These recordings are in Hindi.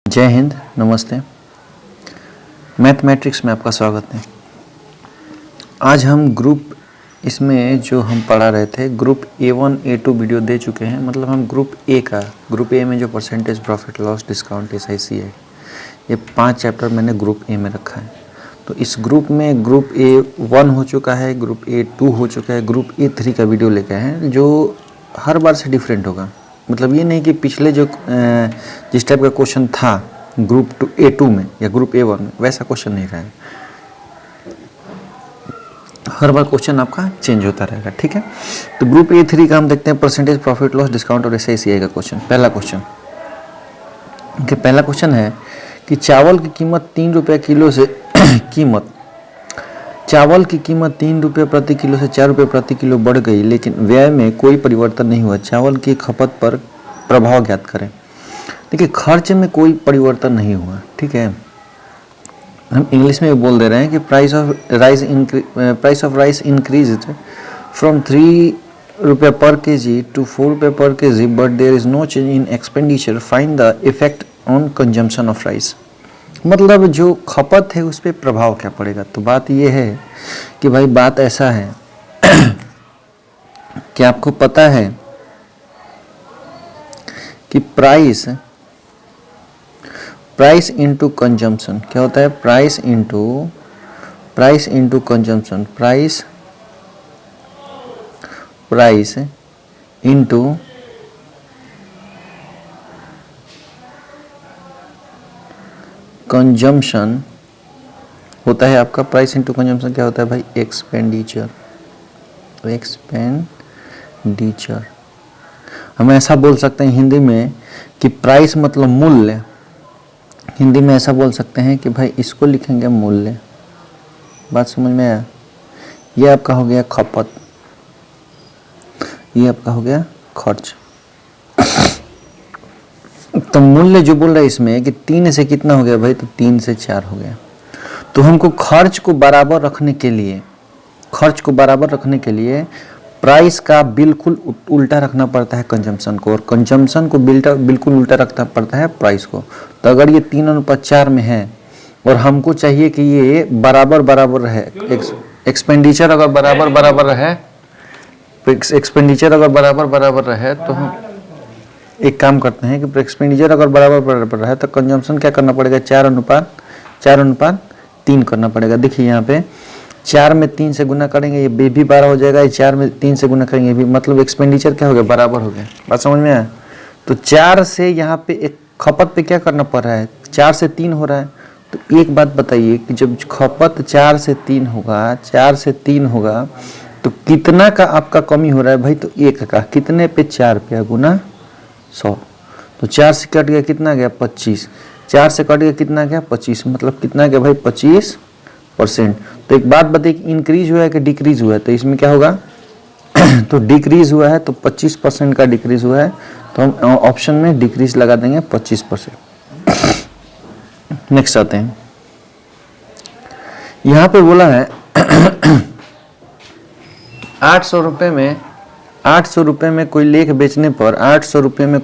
जय हिंद, नमस्ते। मैथमेटिक्स में आपका स्वागत है। आज हम ग्रुप इसमें जो हम पढ़ा रहे थे ग्रुप A1 A2 वीडियो दे चुके हैं। मतलब हम ग्रुप ए में जो percentage profit loss discount SIC है, ये 5 चैप्टर मैंने ग्रुप ए में रखा है। तो इस ग्रुप में ग्रुप A1 हो चुका है, ग्रुप A2 हो चुका है, ग्रुप A3 का वीडियो लेके आए हैं जो हर बार से डिफरेंट होगा। मतलब ये नहीं कि पिछले जो जिस टाइप का क्वेश्चन था ग्रुप A2 में या ग्रुप A1 में वैसा क्वेश्चन नहीं रहेगा। हर बार क्वेश्चन आपका चेंज होता रहेगा, ठीक है। तो ग्रुप A3 का हम देखते हैं परसेंटेज प्रॉफिट लॉस डिस्काउंट और SIC का क्वेश्चन। पहला क्वेश्चन है कि चावल की कीमत 3 रुपये किलो से चावल की कीमत 3 रुपये प्रति किलो से 4 रुपये प्रति किलो बढ़ गई, लेकिन व्यय में कोई परिवर्तन नहीं हुआ। चावल की खपत पर प्रभाव ज्ञात करें। देखिए, खर्च में कोई परिवर्तन नहीं हुआ, ठीक है। हम इंग्लिश में बोल दे रहे हैं कि price of rice increased from 3 रुपये पर केजी टू 4 रुपये per KG, but there is no change in expenditure, find the effect on consumption of rice. मतलब जो खपत है उस पर प्रभाव क्या पड़ेगा। तो बात यह है कि भाई बात ऐसा है कि आपको पता है कि प्राइस इनटू कंजम्पशन क्या होता है। Price into consumption, price into consumption होता है आपका। प्राइस इनटू कंजम्पशन क्या होता है भाई? एक्सपेंडिचर। हम ऐसा बोल सकते हैं हिंदी में कि प्राइस मतलब मूल्य। हिंदी में ऐसा बोल सकते हैं कि भाई इसको लिखेंगे मूल्य। बात समझ में आया? ये आपका हो गया खपत, ये आपका हो गया खर्च। तो मूल्य जो बोल रहा है इसमें कि 3 से कितना हो गया भाई? तो 3 से 4 हो गया। तो हमको खर्च को बराबर रखने के लिए प्राइस का बिल्कुल उल्टा रखना पड़ता है कंजम्पशन को, और कंजम्पशन को बिल्कुल उल्टा रखना पड़ता है प्राइस को। तो अगर ये 3:4 में है और हमको चाहिए कि ये बराबर रहे, एक्सपेंडिचर अगर बराबर रहे, तो हम एक काम करते हैं कि एक्सपेंडिचर अगर बराबर रहे तो कंजम्पशन क्या करना पड़ेगा? 4:3 करना पड़ेगा। देखिए यहाँ पे 4 में 3 से गुना करेंगे, ये भी 12 हो जाएगा। ये 4 में 3 से गुना करेंगे, भी मतलब एक्सपेंडिचर क्या हो गया? बराबर हो गया। बात समझ में आया? तो 4 से यहाँ पे एक खपत पे क्या करना पड़ रहा है? 4 से 3 हो रहा है। तो एक बात बताइए कि जब खपत 4 से 3 होगा तो कितना का आपका कमी हो रहा है भाई? तो 1 का। कितने पे? 4 पे गुना 100। तो 4 से कट गया कितना गया? 25। 4 से कट गया कितना गया? 25। मतलब कितना गया भाई? 25%। तो एक बात बताइए कि इंक्रीज हुआ है कि डिक्रीज हुआ है? तो इसमें क्या होगा? तो डिक्रीज हुआ है, तो 25% का डिक्रीज हुआ है, तो हम ऑप्शन में डिक्रीज लगा देंगे 25%। नेक्स्ट आते हैं, यहां पे बोला है 800 रुपए में कोई लेख बेचने पर 800 रुपए में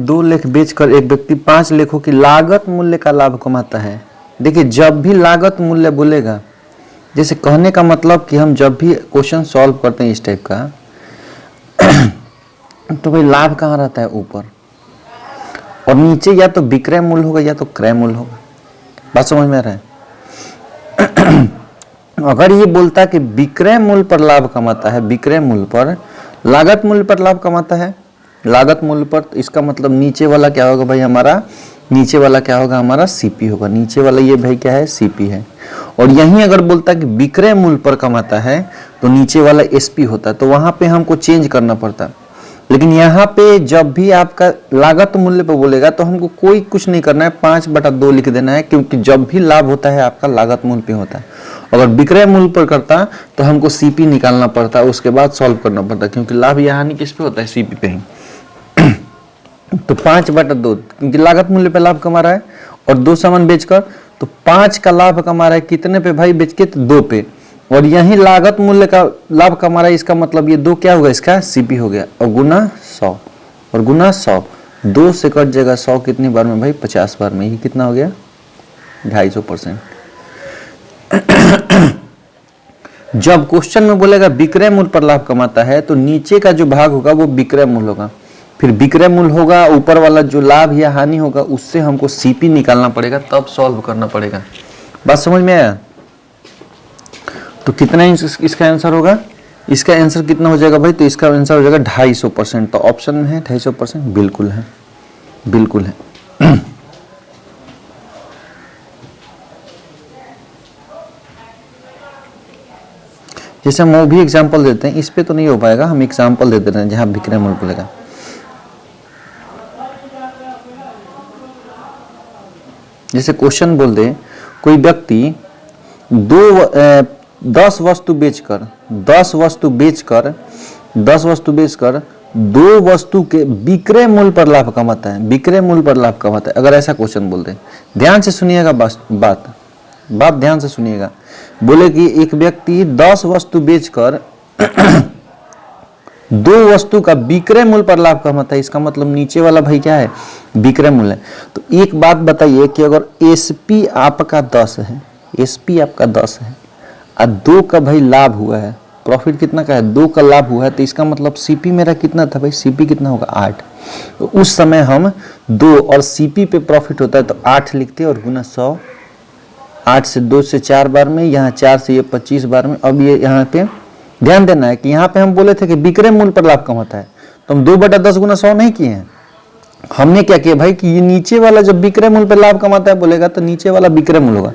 2 लेख बेचकर एक व्यक्ति 5 लेखों की लागत मूल्य का लाभ कमाता है। देखिए, जब भी लागत मूल्य बोलेगा, जैसे कहने का मतलब कि हम जब भी क्वेश्चन सॉल्व करते हैं इस टाइप का, तो भाई लाभ कहाँ रहता है? ऊपर, और नीचे या तो विक्रय मूल्य होगा या तो क्रय मूल्य होगा। बात समझ में आ रहा है? अगर ये बोलता है कि विक्रय मूल्य पर लाभ कमाता है, विक्रय मूल्य पर, लागत मूल्य पर लाभ कमाता है, लागत मूल्य पर, तो इसका मतलब नीचे वाला क्या होगा भाई? हमारा नीचे वाला क्या होगा? हमारा CP होगा। नीचे वाला ये भाई क्या है? CP है। और यहीं अगर बोलता है कि विक्रय मूल्य पर कमाता है, तो नीचे वाला SP होता है। तो वहां पे हमको चेंज करना पड़ता है। लेकिन यहाँ पे जब भी आपका लागत मूल्य पे बोलेगा तो हमको कोई कुछ नहीं करना है, 5/2 लिख देना है, क्योंकि जब भी लाभ होता है आपका लागत मूल्य पे होता है। अगर विक्रय मूल्य पर करता तो हमको CP निकालना पड़ता, उसके बाद सॉल्व करना पड़ता, क्योंकि लाभ यहाँ नहीं किस पे होता है? CP पे ही। तो 5/2, क्योंकि लागत मूल्य पे लाभ कमा रहा है और 2 सामान बेचकर, तो 5 का लाभ कमा रहा है कितने पे भाई? बेच के? तो 2 पे। और यही लागत मूल्य का लाभ कमा रहा है, इसका मतलब ये 2 क्या होगा, इसका सीपी हो गया, और गुना 100, और गुना 100, 2 से कट जाएगा 100 कितनी बार में भाई, 50 बार में, ये कितना हो गया 250%। जब क्वेश्चन में बोलेगा विक्रय मूल्य पर लाभ कमाता है तो नीचे का जो भाग होगा वो विक्रय मूल्य होगा, फिर विक्रय मूल्य होगा, ऊपर वाला जो लाभ या हानि होगा उससे हमको सीपी निकालना पड़ेगा, तब सॉल्व करना पड़ेगा। बात समझ में आया? तो कितना इसका आंसर होगा, इसका आंसर कितना हो जाएगा भाई, तो इसका आंसर हो जाएगा 250%। तो ऑप्शन में है 250%, बिल्कुल है, बिल्कुल है। जैसे हम वो भी एग्जाम्पल देते हैं, इस पे तो नहीं हो पाएगा, हम एग्जाम्पल दे देते हैं जहां विक्रय मूल्य बोलेगा। जैसे क्वेश्चन बोल दे, कोई व्यक्ति 10 वस्तु बेचकर 2 वस्तु के विक्रय मूल्य पर लाभ कमाता है, विक्रय मूल्य पर लाभ कमाता है, अगर ऐसा क्वेश्चन बोल दे, ध्यान से सुनिएगा, बात ध्यान से सुनिएगा। बोले कि एक व्यक्ति 10 वस्तु बेचकर 2 वस्तु का विक्रय मूल्य पर लाभ कमाता है, इसका मतलब नीचे वाला भाई क्या है, विक्रय मूल्य। तो एक बात बताइए कि अगर एसपी आपका 10 है, एसपी आपका 10 है और 2 का भाई लाभ हुआ है, प्रॉफिट कितना का है, 2 का लाभ हुआ है, तो इसका मतलब सीपी मेरा कितना था भाई, सीपी कितना होगा 8। तो उस समय हम 2 और सीपी पे प्रॉफिट होता है तो 8 लिखते और गुना 100, 8 से 2 से 4 बार में, यहाँ 4 से ये 25 बार में। अब ये यहाँ पे ध्यान देना है कि यहाँ पे हम बोले थे कि विक्रय मूल्य पर लाभ कमाता है, तो हम 2/10 गुना 100 नहीं किए हैं। हमने क्या किया भाई कि ये नीचे वाला जब विक्रय मूल्य पर लाभ कमाता है बोलेगा तो नीचे वाला विक्रय मूल्य होगा,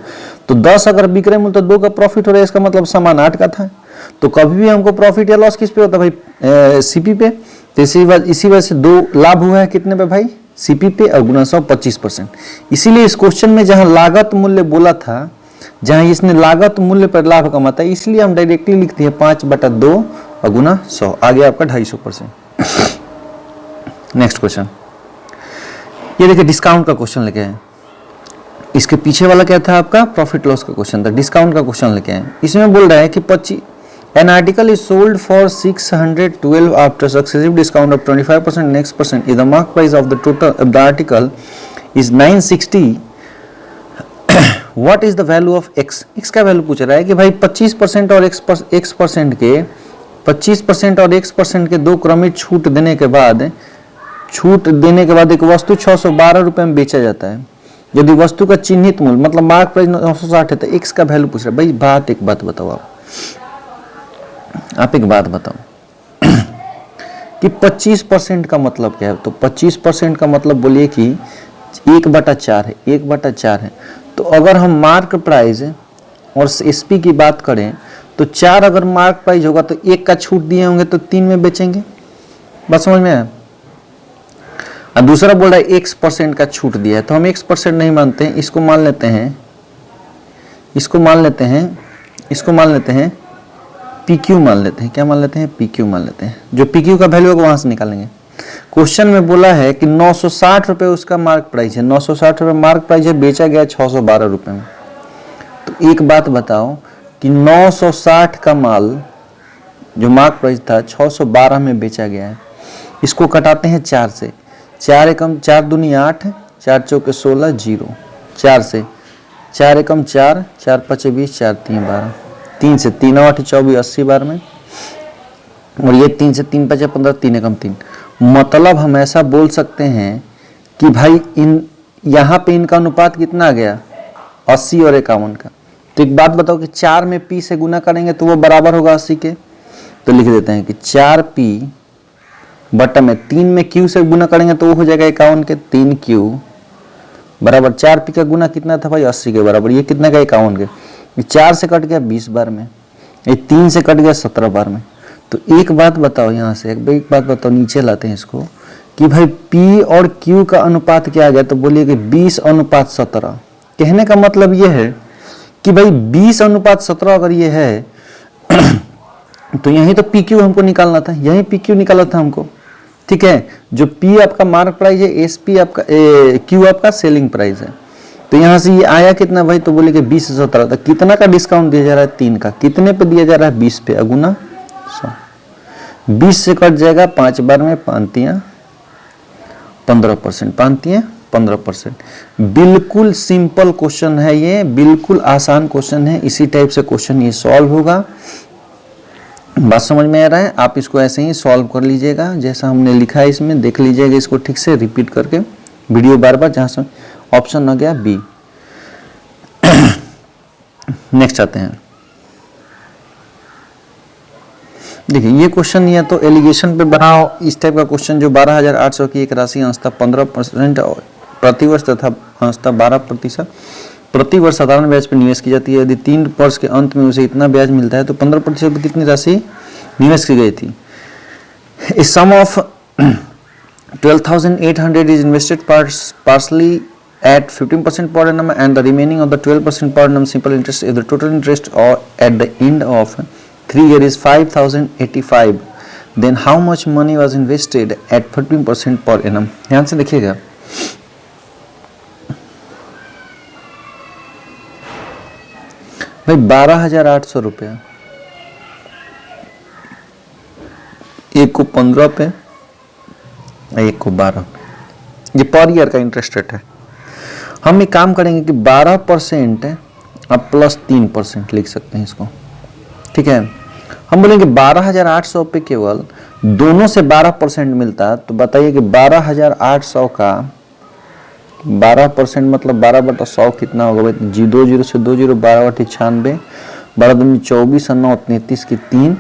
तो 10 अगर विक्रय मूल्य तो 2 का प्रॉफिट हो रहा है, इसका मतलब समान 8 का था। तो कभी भी हमको प्रॉफिट या लॉस किस पे होता है भाई, सीपी पे। तो इसी वजह से 2 लाभ हुआ है कितने पे भाई, सीपी पे, और गुना 100 25%। इसीलिए इस क्वेश्चन में जहां लागत मूल्य बोला था, जहां इसने लागत मूल्य पर लाभ कमाता है, इसलिए हम डायरेक्टली लिखते हैं 5/2 और गुना 100, आगे आपका 250%। नेक्स्ट क्वेश्चन, ये देखिए डिस्काउंट का क्वेश्चन लेके आए। इसके पीछे वाला क्या था आपका, प्रॉफिट लॉस का क्वेश्चन था, डिस्काउंट का क्वेश्चन लेके आए। इसमें बोल रहा है कि 25 an article is sold for 612 after successive discount of 25% and X%. If the mark price of the total of the article is 960, what is the value of X? X का वैल्यू पूछ रहा है कि भाई 25% और X% के 25% और X% के 2 क्रमिक छूट देने के बाद एक वस्तु 612 रुपए में बेचा जाता है। यदि वस्तु का चिन्हित मूल्य मतलब मार्क प्राइस 960 है तो X का वैल्यू पूछ रहा है। भाई एक बात बताओ आप एक बात बताओ कि 25% का मतलब क्या है। तो 25% का मतलब बोलिए कि 1/4 है, 1/4 है। तो अगर हम मार्क प्राइस और एसपी की बात करें तो 4 अगर मार्क प्राइस होगा तो 1 का छूट दिए होंगे तो 3 में बेचेंगे। बस समझ में आया। और दूसरा बोल रहा है X% का छूट दिया है तो हम X% नहीं मानते हैं, इसको मान लेते हैं PQ मान लेते हैं। क्या मान लेते हैं? PQ मान लेते हैं। जो PQ का वैल्यू होगा वहां से निकालेंगे। क्वेश्चन में बोला है कि 960 रुपए उसका मार्क प्राइस है, 960 रुपए मार्क प्राइस है, बेचा गया 612 रुपए में। तो एक बात बताओ कि 960 का माल जो मार्क प्राइस था 612 में बेचा गया है। इसको कटाते हैं 4 से, 4 एकम 4 दूनी 8, 4 चौके 16, 0, 4 से 4 एकम 4, 4 5 20, 4 3 12, 3 से 3 8 24 80 बार में, और ये 3 से 3 5 15, 3 एकम 3। मतलब हम ऐसा बोल सकते हैं कि भाई यहाँ पे इनका अनुपात कितना आ गया 80 और 51 का। तो एक बात बताओ कि 4 में P से गुना करेंगे तो वो बराबर होगा 80 के। तो लिख देते हैं कि 4P बटा में 3 में Q से गुना करेंगे तो वो हो जाएगा 51 के, 3Q बराबर 4P का गुना कितना था भाई 80 के बराबर, ये कितना का 51 के। 4 से कट गया 20 बार में, ये 3 से कट गया 17 बार में। तो एक बात बताओ यहाँ से, एक बात बताओ, नीचे लाते हैं इसको कि भाई P और Q का अनुपात क्या आ गया। तो बोलिए कि 20:17। कहने का मतलब ये है कि भाई 20:17 अगर ये है तो यही तो PQ हमको निकालना था, यही PQ निकाला था हमको। ठीक है, जो P आपका मार्क प्राइस है, SP आपका Q आपका सेलिंग प्राइस है। तो यहाँ से ये आया कितना भाई, तो बोले कि 20 से 17, तो कितना का डिस्काउंट दिया जा रहा है, 3 का। कितने पे दिया जा रहा है, 20 पे, अगुना 100। 20 से कट जाएगा 5 बार में, 5 15%, 15%। बिल्कुल सिंपल क्वेश्चन है ये, बिल्कुल आसान क्वेश्चन है। इसी टाइप से क्वेश्चन ये सॉल्व होगा। बात समझ में आ रहा है? आप इसको ऐसे ही सॉल्व कर लीजिएगा जैसा हमने लिखा है इसमें, देख लीजिएगा इसको ठीक से रिपीट करके वीडियो बार बार, जहां से ऑप्शन आ गया बी। नेक्स्ट आते हैं। देखिए ये क्वेश्चन या तो एलिगेशन पे बनाओ, इस टाइप का क्वेश्चन जो 12,800 की एक राशि अंशतः 15% प्रतिवर्ष तथा अंशतः 12% प्रतिवर्ष साधारण ब्याज पर निवेश की जाती है। यदि 3 वर्ष के अंत में उसे इतना ब्याज मिलता है तो 15% पर कितनी राशि निवेश की गई थी। A sum of 12,800 is invested partially at 15% per annum and the remaining of the 12% per annum simple interest if the total interest or at the end of 3 years is 5,085, then how much money was invested at 15% per annum। ध्यान से देखिएगा, भाई 12,800 रुपया, एक को 15 पे, एक को 12 पे, ये पर ईयर का इंटरेस्ट रेट है। हम एक काम करेंगे कि 12% अब प्लस 3% लिख सकते हैं इसको, ठीक है। हम बोलेंगे 12,800 पे केवल दोनों से 12% मिलता है, तो बताइए कि 12,800 का 12% मतलब 12/100 कितना होगा भाई, 2 से 2 0, 12/96, 12 24 और 9 33 की 3,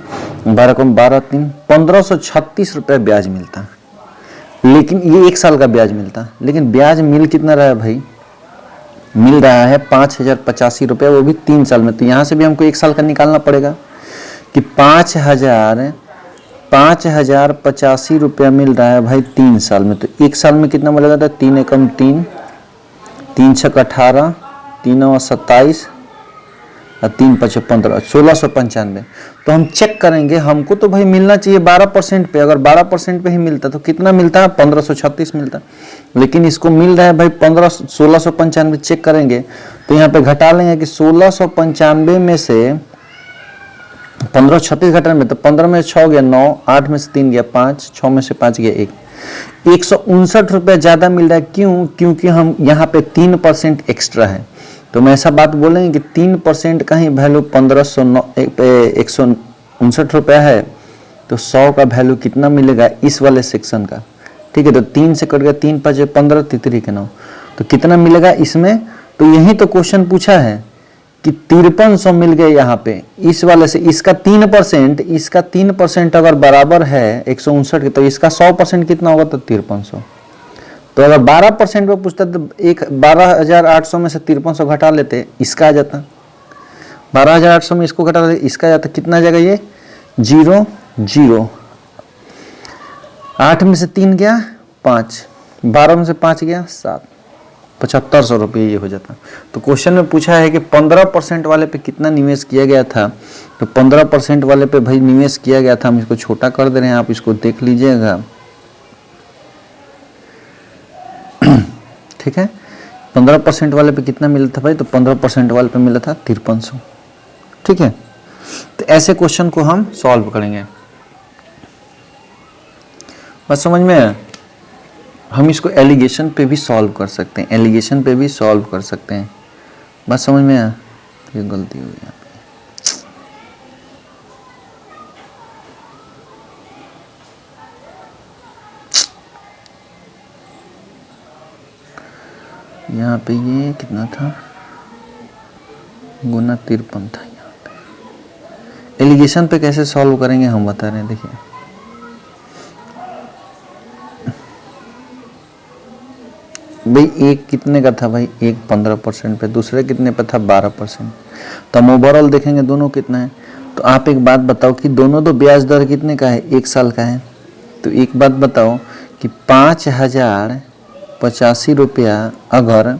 12 कम 12 3, 1536 रुपया ब्याज मिलता है। लेकिन ये 1 साल का ब्याज मिलता है, लेकिन ब्याज मिल कितना रहा है भाई, मिल रहा है 5,085 रुपया, वो भी 3 साल में। तो यहाँ से भी हमको 1 साल का निकालना पड़ेगा कि 5,085 रुपया मिल रहा है भाई 3 साल में। तो 1 साल में कितना मिलेगा था, 3 एकम 3, 3 छक 18, 3 नौ 27 और 3 5 15, 1695। तो हम चेक करेंगे, हमको तो भाई मिलना चाहिए 12% पे, अगर 12% पे ही मिलता तो कितना मिलता है, 1536 मिलता, लेकिन इसको मिल रहा है भाई 1695। चेक करेंगे तो यहाँ पे घटा लेंगे कि 1695 में से 1536 घटाने में, तो 15 में 6 गया 9, 8 में से 3 गया 5, 6 में से 5 गया 1, 159 रुपया ज्यादा मिल रहा है। क्यों? क्योंकि हम यहाँ पे 3% एक्स्ट्रा है। तो मैं ऐसा बात बोलेंगे कि 3% का ही वैल्यू 159 रुपया है, तो 100 का वैल्यू कितना मिलेगा इस वाले सेक्शन का, ठीक है। तो 3 से कट गया, 3 5 15, 3 के 9, तो कितना मिलेगा इसमें। तो यही तो क्वेश्चन पूछा है कि 5300 मिल गया यहाँ पे इस वाले से। इसका 3% अगर बराबर है 159 के, तो इसका 100% कितना होगा, तो 5300। तो अगर 12% पे पूछता तो एक 12,800 में से 5300 घटा लेते, इसका आ जाता। 12,800 में इसको घटा लेते, इसका आ जाता। कितना आ जाएगा ये, 0 0, 8 में से 3 गया 5, 12 में से 5 गया 7, 7500 रुपये ये हो जाता। तो क्वेश्चन में पूछा है कि 15% वाले पे कितना निवेश किया गया था, तो 15% वाले पे भाई निवेश किया गया था, हम इसको छोटा कर दे रहे हैं, आप इसको देख लीजिएगा, ठीक है। 15% वाले पे कितना मिला था भाई, तो 15% वाले पे मिला था 5300, ठीक है। तो ऐसे क्वेश्चन को हम सॉल्व करेंगे, बस समझ में है। हम इसको एलिगेशन पे भी सॉल्व कर सकते हैं, एलिगेशन पे भी सॉल्व कर सकते हैं, बस समझ में आया। ये गलती हो गई, यहाँ पे ये कितना था, गुना 53 था। यहाँ पे एलिगेशन पे कैसे सॉल्व करेंगे हम बता रहे हैं, देखिए भाई एक कितने का था भाई, एक 15% पे, दूसरे कितने पे था 12%। तो हम ओवरऑल देखेंगे दोनों कितना है। तो आप एक बात बताओ कि दोनों तो ब्याज दर कितने का है, 1 साल का है। तो एक बात बताओ कि 5,085 रुपया अगर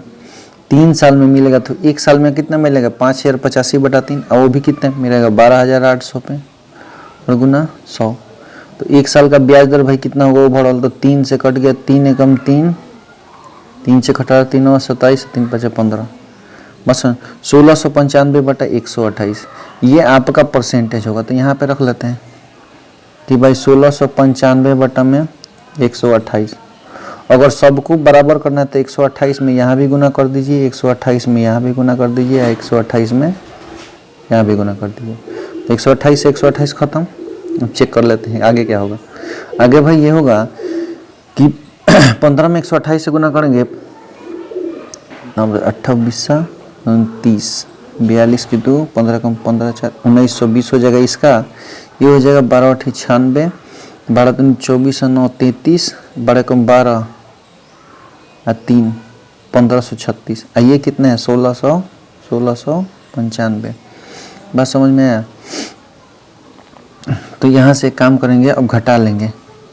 3 साल में मिलेगा तो 1 साल में कितना मिलेगा, 5,085/3, और वो भी कितना मिलेगा 12,800 पे और गुना 100। तो 1 साल का ब्याज दर भाई कितना होगा ओवरऑल, तो 3 से कट गया, 3 एकम 3, 3 से 18 3 और 27 3 5 15 बस 1695 बटा 128 ये आपका परसेंटेज होगा। तो यहाँ पे रख लेते हैं कि भाई 1695 बटा में 128। अगर सबको बराबर करना है तो 128 में यहाँ भी गुना कर दीजिए, 128 में यहाँ भी गुना कर दीजिए, 128 में यहाँ भी गुना कर दीजिए। तो 128 से 128 खत्म। अब चेक कर लेते हैं आगे क्या होगा। आगे भाई ये होगा कि 15 में 128 से गुना करेंगे, 28 29 42 की 2 15 कम 15 4 1920 हो जाएगा। इसका ये हो जाएगा 12 8 96 12 3 24 9 33 12 कम 12 3 1536। ये कितने हैं 1695। बात समझ में आया। तो यहाँ से काम करेंगे, अब घटा लेंगे।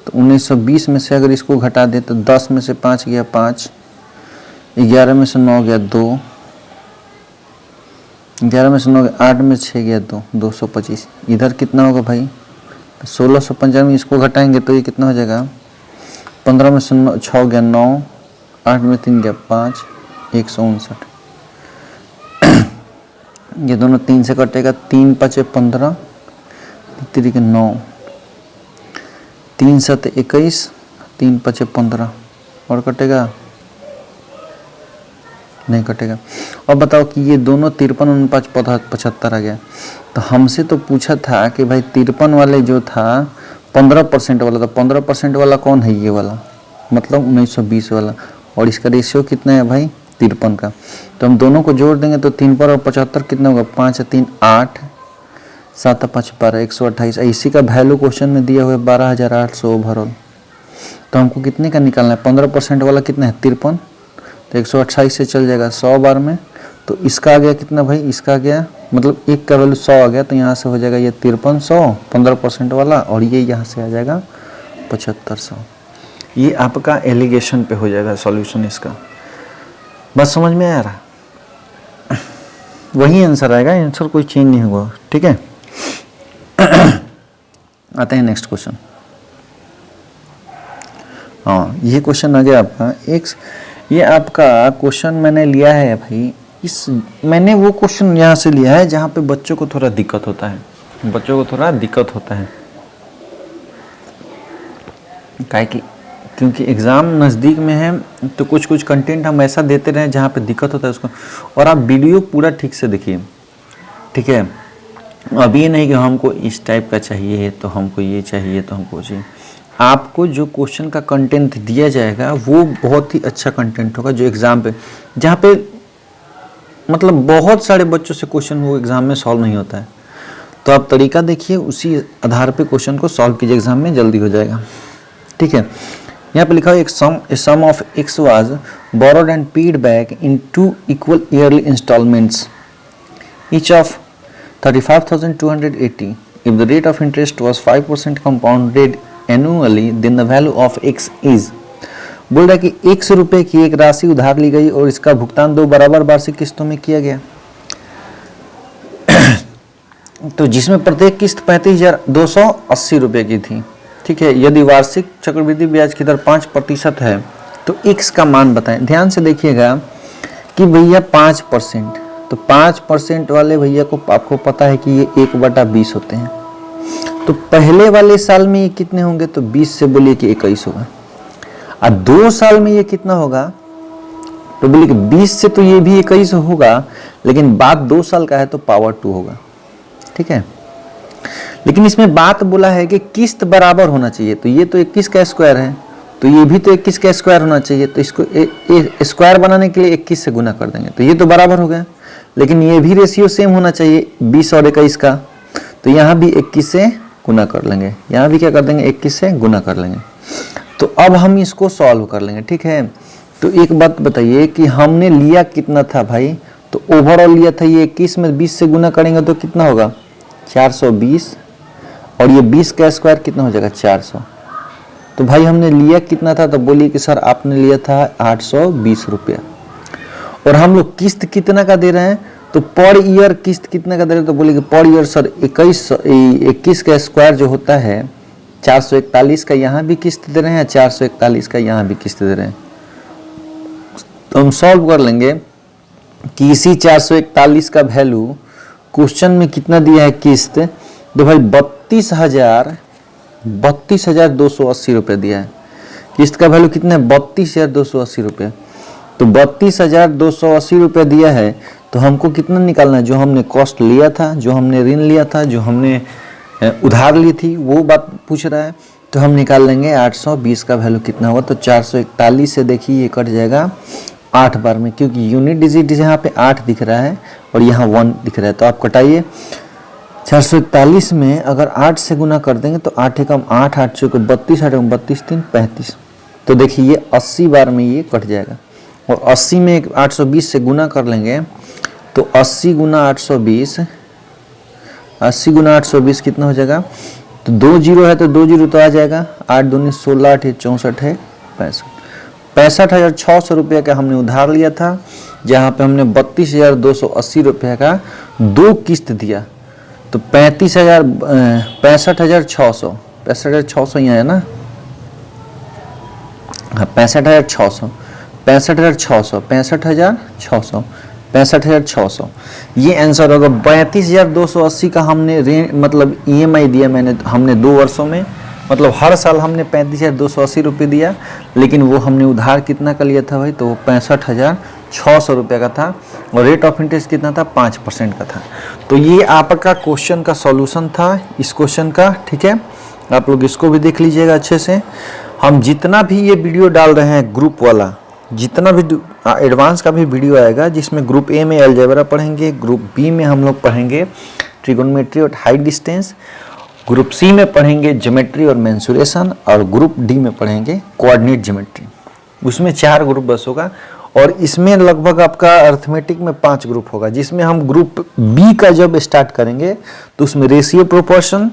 तो 1920 में से अगर इसको घटा दे तो 10 में से 5 गया 5, 11 में से 9 गया 2, 11 में से 9 गया 8 में 6 गया 2, 225। इधर कितना होगा भाई 1695 में इसको घटाएंगे तो ये कितना हो जाएगा 15 में से 6 गया 9, 8 में 3 गया 5, 159। ये दोनों 3 से कटेगा, 3 5 15 3 के 9, 3 7 21 3 5 15 और कटेगा नहीं कटेगा। और बताओ कि ये दोनों 53 49 75 आ गया। तो हमसे तो पूछा था कि भाई 53 वाले जो था 15% वाला, तो 15% वाला कौन है ये वाला, मतलब 1920 वाला। और इसका रेशियो कितना है भाई 53 का। तो हम दोनों को जोड़ देंगे तो 3 पर और 75 कितना होगा 5 3 8 7 5 12 128। इसी का वैल्यू क्वेश्चन में दिया हुआ है 12,800 ओवरऑल। तो हमको कितने का निकालना है 15% वाला कितना है 53, तो 128 से चल जाएगा 100 बार में। तो इसका आ गया कितना भाई, इसका आ गया मतलब एक का वैल्यू 100 आ गया। तो यहाँ से हो जाएगा ये 5300 15% वाला, और ये यहाँ से आ जाएगा 7500। ये आपका एलिगेशन पे हो जाएगा सॉल्यूशन इसका। बस समझ में आ रहा, वही आंसर आएगा, आंसर कोई चेंज नहीं होगा। ठीक है, आते हैं नेक्स्ट क्वेश्चन। हाँ ये क्वेश्चन आ गया आपका एक्स। ये आपका क्वेश्चन मैंने लिया है भाई, मैंने वो क्वेश्चन यहाँ से लिया है जहाँ पे बच्चों को थोड़ा दिक्कत होता है, काहे कि क्योंकि एग्ज़ाम नज़दीक में है तो कुछ कुछ कंटेंट हम ऐसा देते रहे जहाँ पे दिक्कत होता है उसको। और आप वीडियो पूरा ठीक से देखिए, ठीक है। अब ये नहीं कि हमको इस टाइप का चाहिए तो हमको ये चाहिए तो हमको चाहिए। आपको जो क्वेश्चन का कंटेंट दिया जाएगा वो बहुत ही अच्छा कंटेंट होगा जो एग्ज़ाम पे, जहाँ पे मतलब बहुत सारे बच्चों से क्वेश्चन वो एग्ज़ाम में सॉल्व नहीं होता है। तो आप तरीका देखिए, उसी आधार पे क्वेश्चन को सॉल्व कीजिए, एग्ज़ाम में जल्दी हो जाएगा। ठीक है, यहाँ पे लिखा है एक सम of x was borrowed and paid back in 2 equal yearly installments, each of 35,280. If the rate of interest was 5% compounded annually, then the value of x is। बोल रहा है कि 100 रुपये की एक राशि उधार ली गई और इसका भुगतान 2 बराबर वार्षिक किस्तों में किया गया। तो जिसमें प्रत्येक किस्त 35,280 रुपये की थी। ठीक है, यदि वार्षिक चक्रवृद्धि ब्याज की दर 5% है तो x का मान बताएं। ध्यान से देखिएगा कि भैया 5%, तो 5% वाले भैया को आपको पता है कि ये 1/20 होते हैं। तो पहले वाले साल में ये कितने होंगे, तो 20 से बोलिए कि 21 होगा। और 2 साल में ये कितना होगा, तो बोलिए कि 20 से तो ये भी 21 होगा, लेकिन बाद 2 साल का है तो पावर 2 होगा। ठीक है, लेकिन इसमें बात बोला है कि किस्त बराबर होना चाहिए। तो ये तो 21 का स्क्वायर है, तो ये भी तो 21 का स्क्वायर होना चाहिए। तो इसको स्क्वायर बनाने के लिए 21 से गुना कर देंगे तो ये तो बराबर हो गया। लेकिन ये भी रेशियो सेम होना चाहिए 20 और 21 का, तो यहाँ भी 21 से गुना कर लेंगे, यहाँ भी क्या कर देंगे 21 से गुना कर लेंगे। तो अब हम इसको सॉल्व कर लेंगे। ठीक है, तो एक बात बताइए कि हमने लिया कितना था भाई, तो ओवरऑल लिया था ये 21 में 20 से गुना करेंगे तो कितना होगा 420, और ये 20 का स्क्वायर कितना हो जाएगा 400। तो भाई हमने लिया कितना था, तो बोलिए कि सर आपने लिया था 820 रुपया। और हम लोग किस्त कितना का दे रहे हैं, तो पर ईयर किस्त कितना का दे रहे हैं, तो बोलिए कि पर ईयर सर 21 का स्क्वायर जो होता है 441 का यहाँ भी किस्त दे रहे हैं, 441 का यहाँ भी किस्त दे रहे हैं। तो हम सॉल्व कर लेंगे कि इसी 441 का वैल्यू क्वेश्चन में कितना दिया है किस्त, तो भाई 32,280 रुपये दिया है। किस्त का वैल्यू कितना है 32,280 रुपये। तो 32,280 रुपये दिया है, तो हमको कितना निकालना है, जो हमने कॉस्ट लिया था, जो हमने ऋण लिया था, जो हमने उधार ली थी, वो बात पूछ रहा है। तो हम निकाल लेंगे 820 का वैल्यू कितना होगा, तो 441 से देखिए ये कट जाएगा 8 बार में, क्योंकि यूनिट डिजिट यहाँ पे 8 दिख रहा है और यहाँ 1 दिख रहा है। तो आप कटाइए 441 में अगर 8 से गुना कर देंगे तो 8 एकम 8, 8 चौके 32, 8 एकम 32, 3 35। तो देखिए ये 80 बार में ये कट जाएगा। और 80 में 820 से गुना कर लेंगे तो 80 गुना 820, 80 गुना 820 कितना हो जाएगा, तो 2 जीरो है तो 2 जीरो तो आ जाएगा, 8 दूनी 16, 8 64 है 65। 65,600 रुपये का हमने उधार लिया था, जहाँ पे हमने 32,280 रुपये का 2 किस्त दिया। तो 65,600 यहाँ है ना, हाँ 65,600 ये आंसर होगा। 32,280 का हमने मतलब EMI दिया हमने 2 वर्षों में, मतलब हर साल हमने 35,280 रुपये दिया, लेकिन वो हमने उधार कितना का लिया था भाई, तो वो 65,600 रुपये का था और रेट ऑफ इंटरेस्ट कितना था 5% का था। तो ये आपका क्वेश्चन का सॉल्यूशन था इस क्वेश्चन का, ठीक है। आप लोग इसको भी देख लीजिएगा अच्छे से। हम जितना भी ये वीडियो डाल रहे हैं ग्रुप वाला, जितना भी एडवांस का भी वीडियो आएगा, जिसमें ग्रुप ए में अलजेब्रा पढ़ेंगे, ग्रुप बी में हम लोग पढ़ेंगे ट्रिगोनोमेट्री और हाइट डिस्टेंस, ग्रुप सी में पढ़ेंगे ज्योमेट्री और मेंसुरेशन, और ग्रुप डी में पढ़ेंगे कोऑर्डिनेट ज्योमेट्री। उसमें 4 ग्रुप बस होगा। और इसमें लगभग आपका अर्थमेटिक में 5 ग्रुप होगा, जिसमें हम ग्रुप बी का जब स्टार्ट करेंगे तो उसमें रेशियो, प्रोपोर्शन,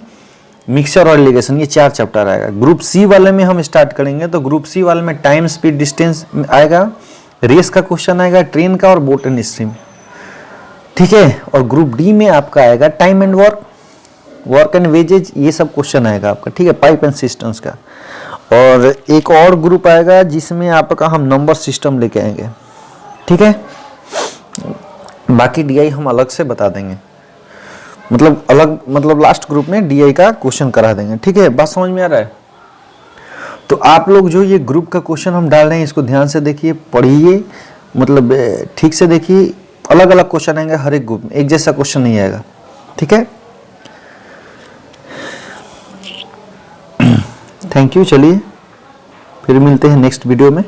मिक्सचर और लिगेशन, ये 4 चैप्टर आएगा। ग्रुप सी वाले में हम स्टार्ट करेंगे तो ग्रुप सी वाले में टाइम, स्पीड, डिस्टेंस आएगा, रेस का क्वेश्चन आएगा, ट्रेन का और बोट एंड स्ट्रीम, ठीक है। और ग्रुप डी में आपका आएगा time and work, work and wages, ये सब क्वेश्चन आएगा आपका, ठीक है, पाइप एंड सिस्टम्स का। और एक और ग्रुप आएगा जिसमें आपका हम नंबर सिस्टम लेके आएंगे, ठीक है। बाकी डीआई हम अलग से बता देंगे, मतलब अलग, मतलब लास्ट ग्रुप में डीआई का क्वेश्चन करा देंगे, ठीक है। बात समझ में आ रहा है। तो आप लोग जो ये ग्रुप का क्वेश्चन हम डाल रहे हैं इसको ध्यान से देखिए, पढ़िए, मतलब ठीक से देखिए। अलग अलग क्वेश्चन आएंगे हर एक ग्रुप में, एक जैसा क्वेश्चन नहीं आएगा, ठीक है। Thank you. चलिए फिर मिलते हैं नेक्स्ट वीडियो में।